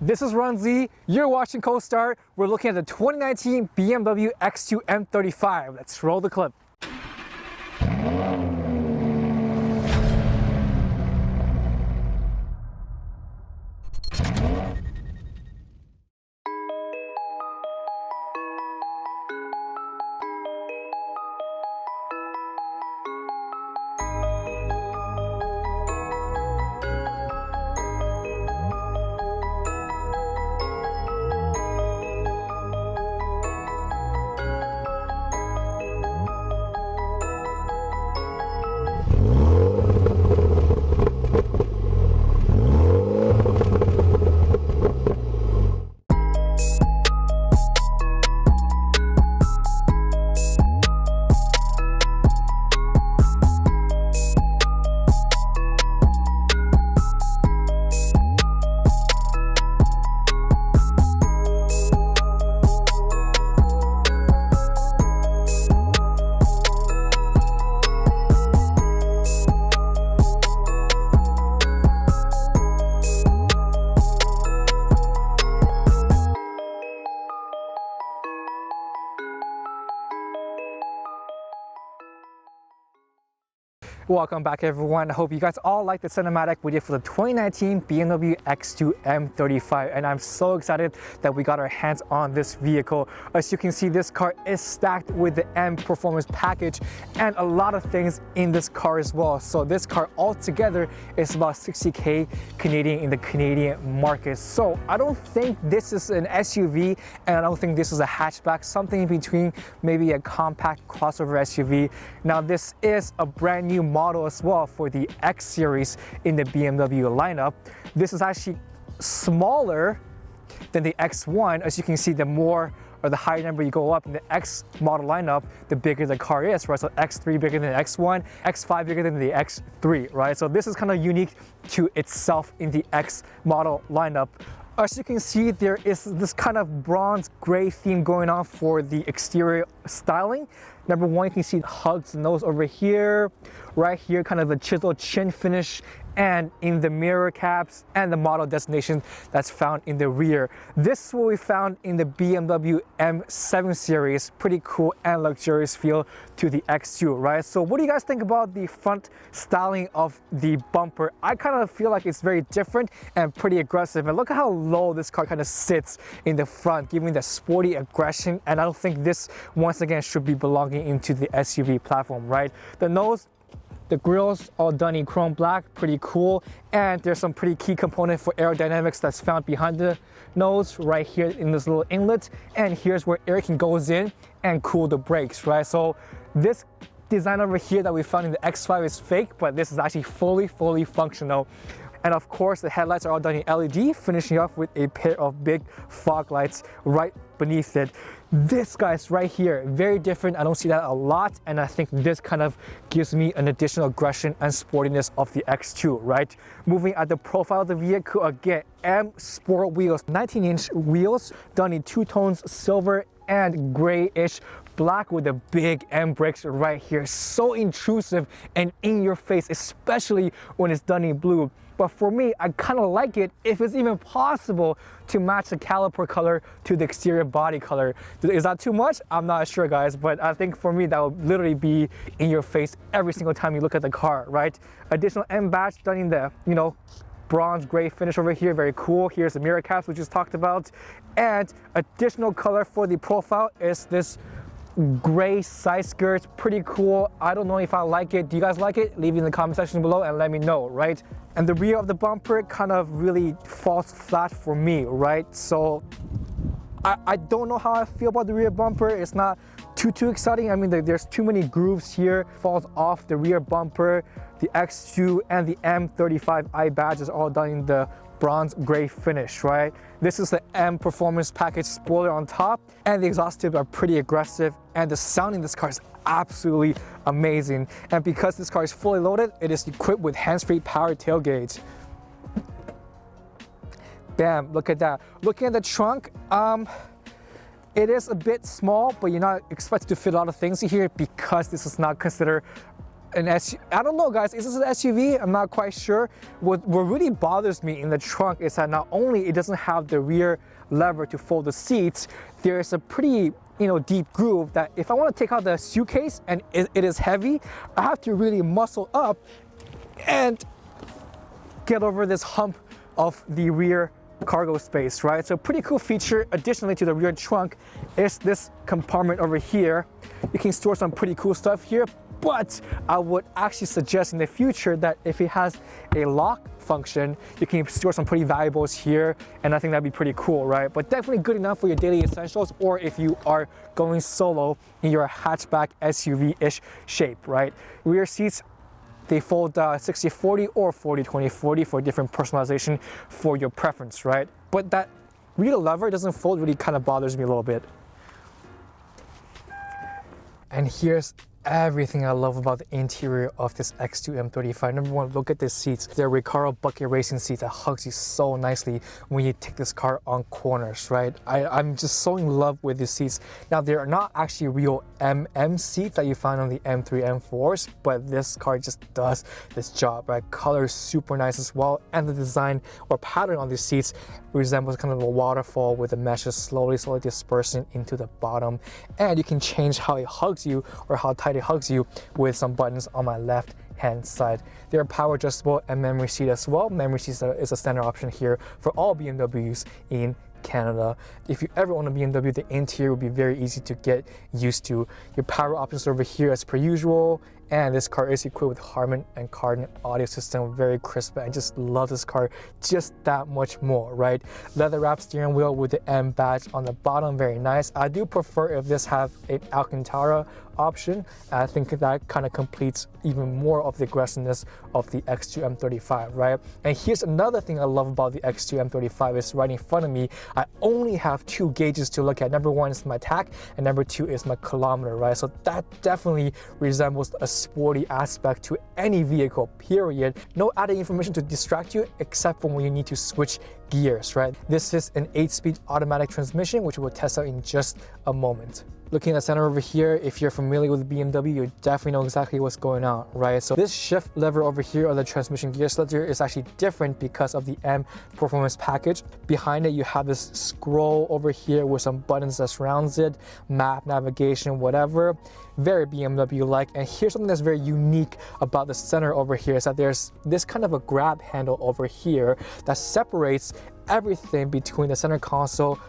This is Runzi, you're watching Co-Star. We're looking at the 2019 BMW X2 M35. Let's roll the clip. Welcome back everyone. I hope you guys all like the cinematic we did for the 2019 BMW X2 M35, and I'm so excited that we got our hands on this vehicle. As you can see, this car is stacked with the M performance package and a lot of things in this car as well. So this car altogether is about 60k Canadian in the Canadian market. So I don't think this is an SUV, and I don't think this is a hatchback, something in between, maybe a compact crossover SUV. Now this is a brand new model as well for the X series in the BMW lineup. This is actually smaller than the X1. As you can see, the more or the higher number you go up in the X model lineup, the bigger the car is, right? So X3 bigger than the X1, X5 bigger than the X3, right? So this is kind of unique to itself in the X model lineup. As you can see, there is this kind of bronze gray theme going on for the exterior styling. Number one, you can see hugs the nose over here, right here, kind of a chiseled chin finish, and in the mirror caps and the model designation that's found in the rear. This is what we found in the BMW M7 series. Pretty cool and luxurious feel to the X2, right? So what do you guys think about the front styling of the bumper? I kind of feel like it's very different and pretty aggressive. And look at how low this car kind of sits in the front, giving the sporty aggression. And I don't think this, once again, should be belonging into the SUV platform, right? The nose, the grills all done in chrome black, pretty cool. And there's some pretty key component for aerodynamics that's found behind the nose, right here in this little inlet. And here's where air can goes in and cool the brakes, right? So this design over here that we found in the X5 is fake, but this is actually fully functional. And of course, the headlights are all done in LED, finishing off with a pair of big fog lights right beneath it. This guy's right here, very different. I don't see that a lot, and I think this kind of gives me an additional aggression and sportiness of the X2, right? Moving at the profile of the vehicle, again, M Sport wheels, 19-inch wheels, done in two tones, silver and grayish black with the big M brakes right here. So intrusive and in your face, especially when it's done in blue. But for me, I kind of like it if it's even possible to match the caliper color to the exterior body color. Is that too much? I'm not sure, guys, but I think for me that would literally be in your face every single time you look at the car, right? Additional M badge done in the, bronze gray finish over here, very cool. Here's the mirror caps we just talked about. And additional color for the profile is this gray side skirts, pretty cool. I don't know if I like it. Do you guys like it? Leave it in the comment section below and let me know, right? And the rear of the bumper kind of really falls flat for me, right? So I don't know how I feel about the rear bumper. It's not too exciting. I mean, there's too many grooves here. Falls off the rear bumper. The X2 and the M35i badges all done in the bronze gray finish, right? This is the M performance package spoiler on top, and the exhaust tips are pretty aggressive, and the sound in this car is absolutely amazing. And because this car is fully loaded, it is equipped with hands-free power tailgates. Bam, look at that. Looking at the trunk, it is a bit small, but you're not expected to fit a lot of things in here because this is not considered I don't know, guys, is this an SUV? I'm not quite sure. What really bothers me in the trunk is that not only it doesn't have the rear lever to fold the seats, there's a pretty deep groove that if I want to take out the suitcase and it is heavy, I have to really muscle up and get over this hump of the rear cargo space, right? So pretty cool feature. Additionally to the rear trunk is this compartment over here. You can store some pretty cool stuff here, but I would actually suggest in the future that if it has a lock function, you can store some pretty valuables here, and I think that'd be pretty cool, right? But definitely good enough for your daily essentials, or if you are going solo in your hatchback SUV-ish shape, right? Rear seats, they fold 60-40 or 40-20-40 for different personalization for your preference, right? But that rear lever doesn't fold really kind of bothers me a little bit. And here's everything I love about the interior of this X2 M35. Number one, look at the seats. They're Recaro bucket racing seats that hugs you so nicely when you take this car on corners, right? I'm just so in love with these seats. Now, they're not actually real MM seats that you find on the M3, M4s, but this car just does this job, right? Color is super nice as well, and the design or pattern on these seats resembles kind of a waterfall with the meshes slowly dispersing into the bottom. And you can change how it hugs you or how tight it hugs you with some buttons on my left hand side. They are power adjustable and memory seat as well. Memory seat is a standard option here for all BMWs in Canada. If you ever own a BMW, the interior will be very easy to get used to. Your power options over here as per usual, and this car is equipped with Harman and Kardon audio system, very crisp. I just love this car just that much more, right? Leather wrap steering wheel with the M badge on the bottom, very nice. I do prefer if this have an Alcantara option. I think that kind of completes even more of the aggressiveness of the X2 M35, right? And here's another thing I love about the X2 M35 is right in front of me, I only have two gauges to look at. Number one is my tach, and number two is my kilometer, right? So that definitely resembles a sporty aspect to any vehicle, period. No added information to distract you except for when you need to switch gears, right? This is an 8-speed automatic transmission, which we'll test out in just a moment. Looking at the center over here, if you're familiar with BMW, you definitely know exactly what's going on, right? So this shift lever over here, or the transmission gear selector, is actually different because of the M performance package. Behind it, you have this scroll over here with some buttons that surrounds it, map, navigation, whatever. Very BMW-like. And here's something that's very unique about the center over here, is that there's this kind of a grab handle over here that separates everything between the center console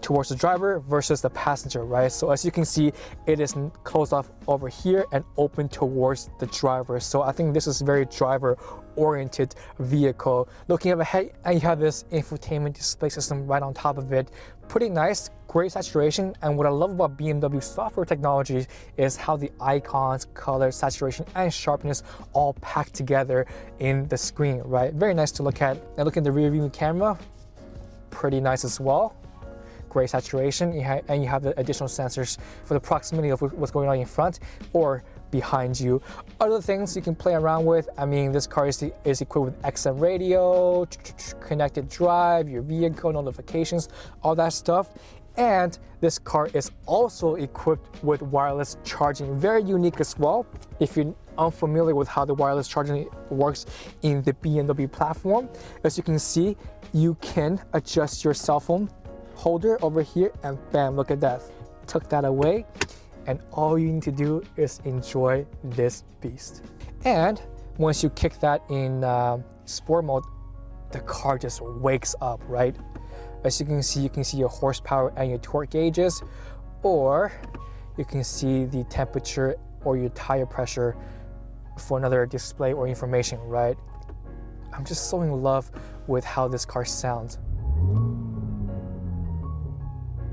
towards the driver versus the passenger, right? So as you can see, it is closed off over here and open towards the driver. So I think this is a very driver-oriented vehicle. Looking up ahead, and you have this infotainment display system right on top of it. Pretty nice, great saturation. And what I love about BMW software technology is how the icons, color, saturation, and sharpness all packed together in the screen, right? Very nice to look at. And look at the rear view camera, pretty nice as well. Great saturation, and you have the additional sensors for the proximity of what's going on in front or behind you. Other things you can play around with, I mean, this car is equipped with XM radio, connected drive, your vehicle notifications, all that stuff. And this car is also equipped with wireless charging, very unique as well. If you're unfamiliar with how the wireless charging works in the BMW platform, as you can see, you can adjust your cell phone holder over here, and bam, look at that. Took that away, and all you need to do is enjoy this beast. And once you kick that in sport mode, the car just wakes up, right? As you can see your horsepower and your torque gauges, or you can see the temperature or your tire pressure for another display or information, right? I'm just so in love with how this car sounds.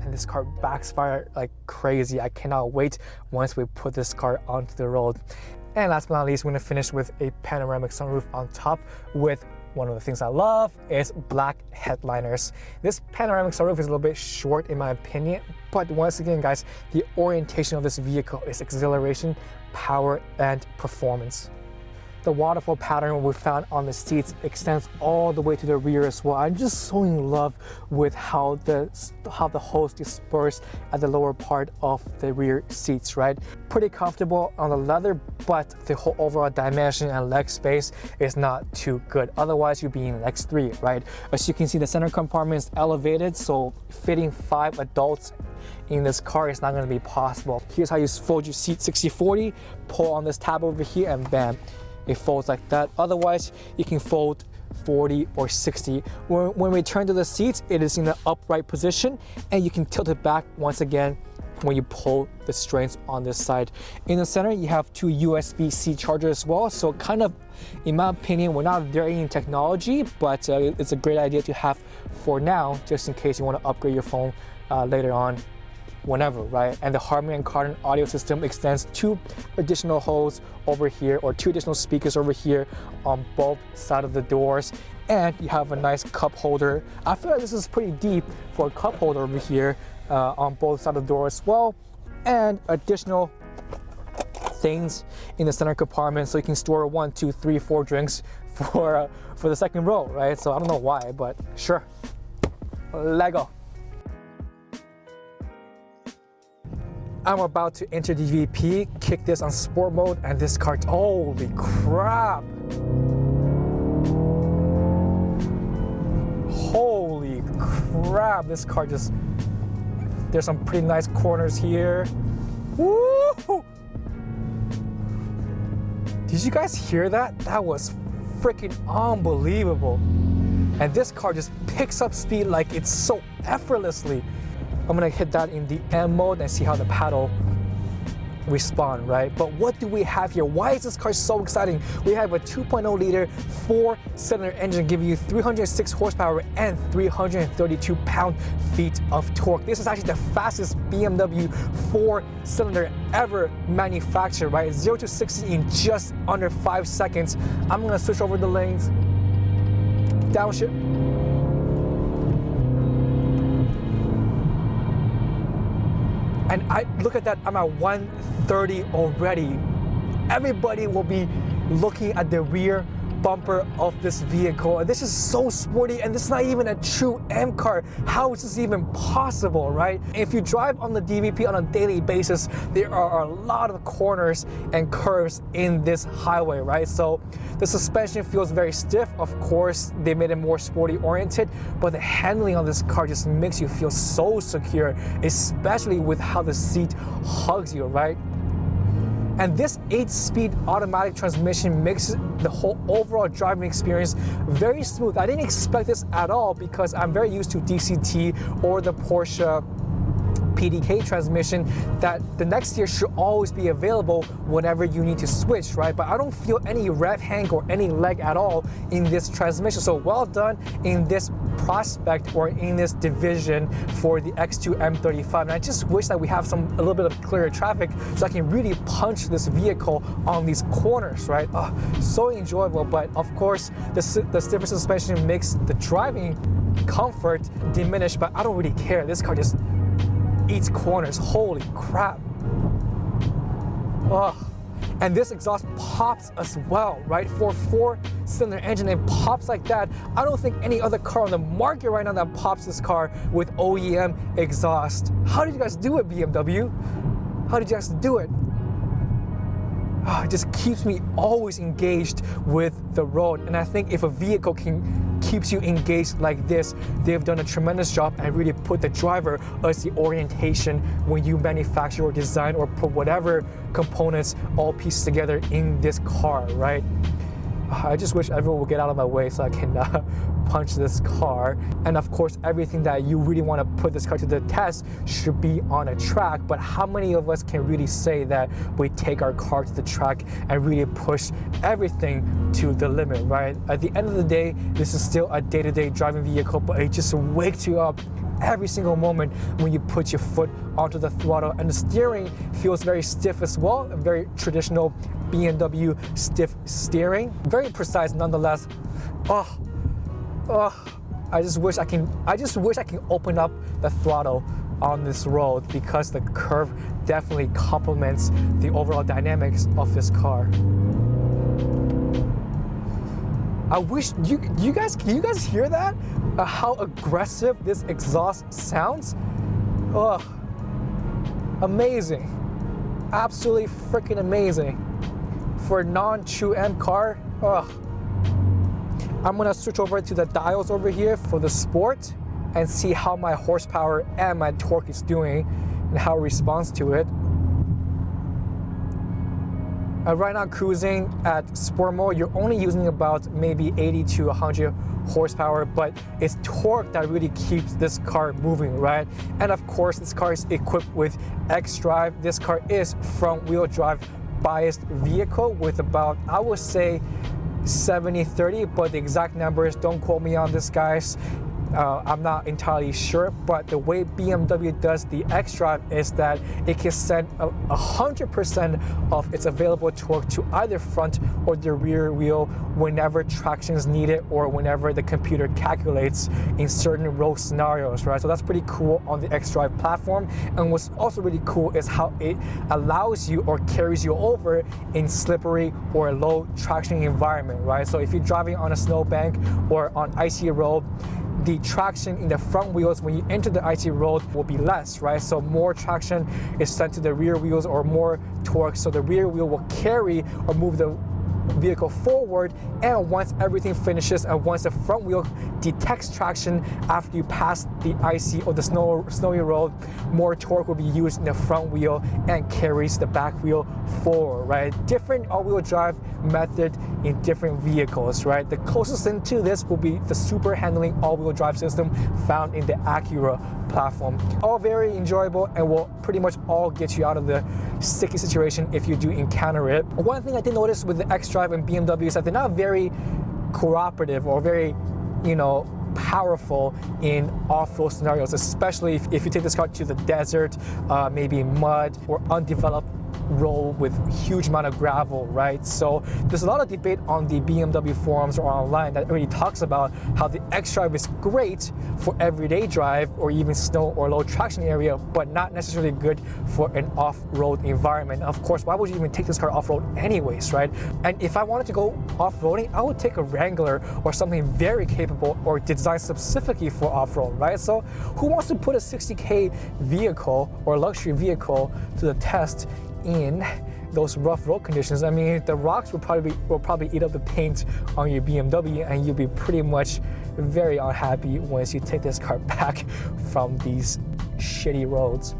And this car backfires like crazy. I cannot wait once we put this car onto the road. And last but not least, we're gonna finish with a panoramic sunroof on top with one of the things I love is black headliners. This panoramic sunroof is a little bit short in my opinion, but once again, guys, the orientation of this vehicle is exhilaration, power, and performance. The waterfall pattern we found on the seats extends all the way to the rear as well. I'm just so in love with how the hose disperse at the lower part of the rear seats, right? Pretty comfortable on the leather, but the whole overall dimension and leg space is not too good. Otherwise, you'd be in an X3, right? As you can see, the center compartment is elevated, so fitting 5 adults in this car is not going to be possible. Here's how you fold your seat 60-40, pull on this tab over here, and bam, it folds like that. Otherwise, you can fold 40 or 60. When we turn to the seats, it is in the upright position, and you can tilt it back once again when you pull the strings on this side. In the center, you have 2 USB-C chargers as well, so kind of, in my opinion, we're not there in technology, but it's a great idea to have for now, just in case you want to upgrade your phone later on, whenever, right? And the Harman Kardon audio system extends 2 additional holes over here, or 2 additional speakers over here on both sides of the doors. And you have a nice cup holder. I feel like this is pretty deep for a cup holder over here on both sides of the door as well. And additional things in the center compartment, so you can store 1, 2, 3, 4 drinks for the second row, right? So I don't know why, but sure. Lego. I'm about to enter DVP, kick this on sport mode, and this car, holy crap! Holy crap, this car just, there's some pretty nice corners here. Woo! Did you guys hear that? That was freaking unbelievable. And this car just picks up speed like it's so effortlessly. I'm gonna hit that in the M mode and see how the paddle respond, right? But what do we have here? Why is this car so exciting? We have a 2.0 liter 4-cylinder engine giving you 306 horsepower and 332 pound-feet of torque. This is actually the fastest BMW 4-cylinder ever manufactured, right? 0 to 60 in just under 5 seconds. I'm gonna switch over the lanes. Downshift. And I look at that, I'm at 130 already. Everybody will be looking at the rear bumper of this vehicle. And this is so sporty, and this is not even a true M car. How is this even possible, right? If you drive on the DVP on a daily basis, there are a lot of corners and curves in this highway, right? So the suspension feels very stiff. Of course, they made it more sporty oriented, but the handling on this car just makes you feel so secure, especially with how the seat hugs you, right? And this 8-speed automatic transmission makes the whole overall driving experience very smooth. I didn't expect this at all because I'm very used to DCT or the Porsche PDK transmission that the next year should always be available whenever you need to switch, right? But I don't feel any rev hang or any lag at all in this transmission. So well done in this prospect or in this division for the X2 M35. And I just wish that we have a little bit of clearer traffic so I can really punch this vehicle on these corners, right? So enjoyable, but of course the stiffer suspension makes the driving comfort diminish, but I don't really care. This car just eats corners. Holy crap. And this exhaust pops as well, right? For a 4-cylinder engine, it pops like that. I don't think any other car on the market right now that pops this car with OEM exhaust. How did you guys do it, BMW? How did you guys do it? It just keeps me always engaged with the road. And I think if a vehicle keeps you engaged like this, they've done a tremendous job and really put the driver as the orientation when you manufacture or design or put whatever components all pieces together in this car, right? I just wish everyone would get out of my way so I can punch this car. And of course, everything that you really want to put this car to the test should be on a track. But how many of us can really say that we take our car to the track and really push everything to the limit, right? At the end of the day, this is still a day-to-day driving vehicle, but it just wakes you up every single moment when you put your foot onto the throttle. And the steering feels very stiff as well, a very traditional BMW stiff steering. Very precise nonetheless. I just wish I can open up the throttle on this road because the curve definitely complements the overall dynamics of this car. I wish can you guys hear that? How aggressive this exhaust sounds? Ugh. Amazing. Absolutely freaking amazing. For a non-true M car, ugh. I'm gonna switch over to the dials over here for the Sport and see how my horsepower and my torque is doing and how it responds to it. Right now cruising at Sport mode, you're only using about maybe 80 to 100 horsepower, but it's torque that really keeps this car moving, right? And of course, this car is equipped with xDrive. This car is front-wheel drive biased vehicle with about, I would say, 70-30, but the exact numbers, don't quote me on this, guys. I'm not entirely sure, but the way BMW does the xDrive is that it can send 100% of its available torque to either front or the rear wheel whenever traction is needed or whenever the computer calculates in certain road scenarios, right? So that's pretty cool on the xDrive platform. And what's also really cool is how it allows you or carries you over in slippery or low traction environment, right? So if you're driving on a snowbank or on icy road, the traction in the front wheels when you enter the icy road will be less, right? So more traction is sent to the rear wheels or more torque, so the rear wheel will carry or move the vehicle forward, and once everything finishes and once the front wheel detects traction after you pass the icy or the snowy road, more torque will be used in the front wheel and carries the back wheel forward, right? Different all-wheel drive method in different vehicles, right? The closest thing to this will be the super handling all-wheel drive system found in the Acura platform. All very enjoyable and will pretty much all get you out of the sticky situation if you do encounter it. One thing I did notice with the xDrive and BMW is that they're not very cooperative or very, powerful in off-road scenarios, especially if you take this car to the desert, maybe mud or undeveloped road with huge amount of gravel, right? So there's a lot of debate on the BMW forums or online that really talks about how the xDrive is great for everyday drive or even snow or low traction area, but not necessarily good for an off-road environment. Of course, why would you even take this car off-road anyways, right? And if I wanted to go off-roading, I would take a Wrangler or something very capable or designed specifically for off-road, right? So who wants to put a 60K vehicle or luxury vehicle to the test in those rough road conditions? I mean, the rocks will probably eat up the paint on your BMW, and you'll be pretty much very unhappy once you take this car back from these shitty roads.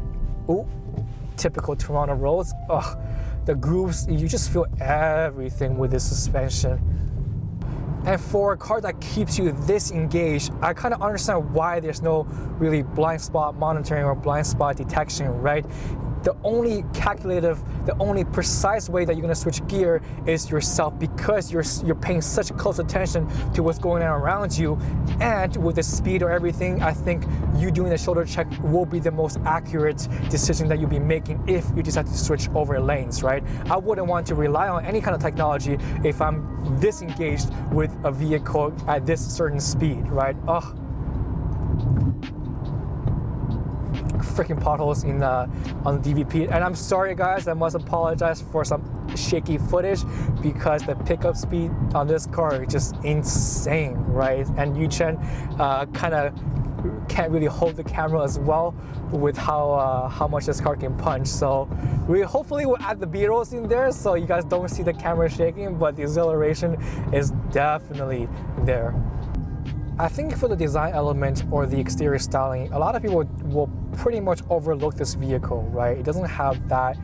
Ooh, typical Toronto roads. Ugh, the grooves, you just feel everything with this suspension. And for a car that keeps you this engaged, I kind of understand why there's no really blind spot monitoring or blind spot detection, right? The only calculative, the only precise way that you're gonna switch gear is yourself, because you're paying such close attention to what's going on around you. And with the speed or everything, I think you doing the shoulder check will be the most accurate decision that you'll be making if you decide to switch over lanes, right? I wouldn't want to rely on any kind of technology if I'm this engaged with a vehicle at this certain speed, right? Ugh. Freaking potholes on the DVP, and I'm sorry guys, I must apologize for some shaky footage because the pickup speed on this car is just insane, right? And Yuchen kind of can't really hold the camera as well with how much this car can punch. So hopefully we'll add the B-rolls in there so you guys don't see the camera shaking, but the exhilaration is definitely there. I think for the design element or the exterior styling, a lot of people will pretty much overlook this vehicle, right? It doesn't have that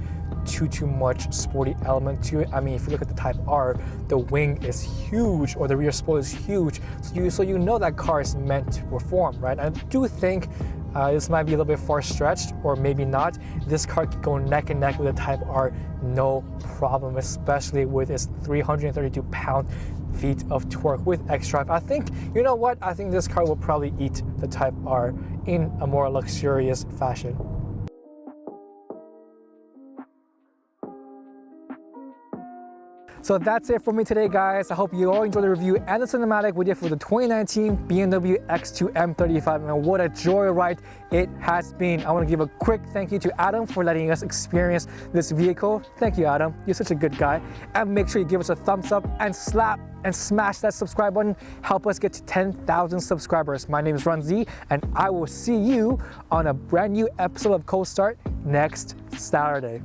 too much sporty element to it. I mean, if you look at the Type R, the wing is huge or the rear spoiler is huge, so you know that car is meant to perform, right? I do think this might be a little bit far stretched, or maybe not. This car can go neck and neck with the Type R, no problem, especially with its 332 pound-feet of torque with xDrive. I think, you know what? I think this car will probably eat the Type R in a more luxurious fashion. So that's it for me today, guys. I hope you all enjoyed the review and the cinematic we did for the 2019 BMW X2 M35, and what a joyride it has been. I want to give a quick thank you to Adam for letting us experience this vehicle. Thank you, Adam. You're such a good guy. And make sure you give us a thumbs up and slap and smash that subscribe button. Help us get to 10,000 subscribers. My name is Ron Z, and I will see you on a brand new episode of Cold Start next Saturday.